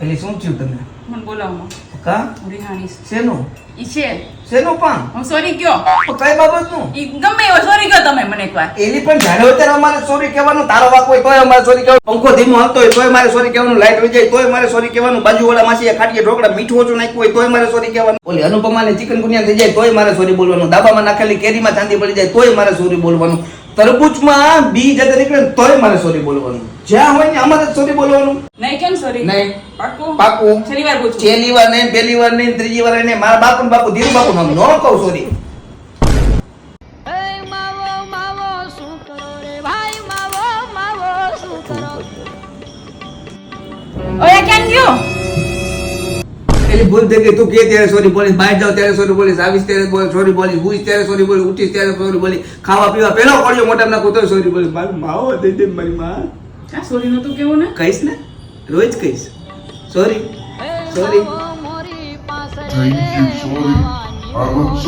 એટલે શું થયું તમને? મને બોલાવો કા રિહાણી શેનું ઈ છે શેનું પણ હું સોરી કયો કઈ બાબતનું? ઈ ગમે એવો સોરી કયો તમે મને એકવાર એની પણ જ્યારે હોય ત્યારે અમારે સોરી કહેવાનું, તારો વાક હોય તોય અમારે સોરી કહેવાનું, પંખો ધીમો હાલતો હોય તોય મારે સોરી કહેવાનું, લાઈટ વહી જાય તોય મારે સોરી કહેવાનું, બાજુવાળા માસી ખાટીએ ઢોકળા મીઠું ઓછું નાખ્યું હોય તોય મારે સોરી કહેવાનું, ઓલી અનુપમાને ચિકનગુનિયા થઈ જાય તોય મારે સોરી બોલવાનું, દાબામાં નાખેલી કેરીમાં ચાંદી પડી જાય તોય મારે સોરી બોલવાનું, તરબૂચમાં બી જતા નીકળે તોય મારે સોરી બોલવાનું, જ્યાં હોય ને અમારે સોરી બોલવાનું. નહીં કેમ સોરી નહીં પાકું પાકું છેલ્લી વાર પૂછું છેલ્લી વાર નહીં, પહેલી વાર નહીં, ત્રીજી વાર નહીં, મારા બાપુ ને બાપુ ધીરુ બાપુ નામ ન કહું સોરી. ઓય કેમ ગયો એલી ભૂલ થઈ ગઈ, તું કે ત્યારે સોરી બોલીશ, બહાર જાવ ત્યારે સોરી બોલીશ, આવીશ ત્યારે સોરી બોલીશ, હુઈશ ત્યારે સોરી બોલીશ, ઉઠીશ ત્યારે સોરી બોલીશ, ખાવા પીવા પેલો પડ્યો મોઢામાં નાખું તોય સોરી બોલીશ, મારી માવો દઈ દે મારી માં. આ સોરી નતું કેવું ને કહીશ ને, રોજ કહીશ sorry sorry. Thank you, sorry.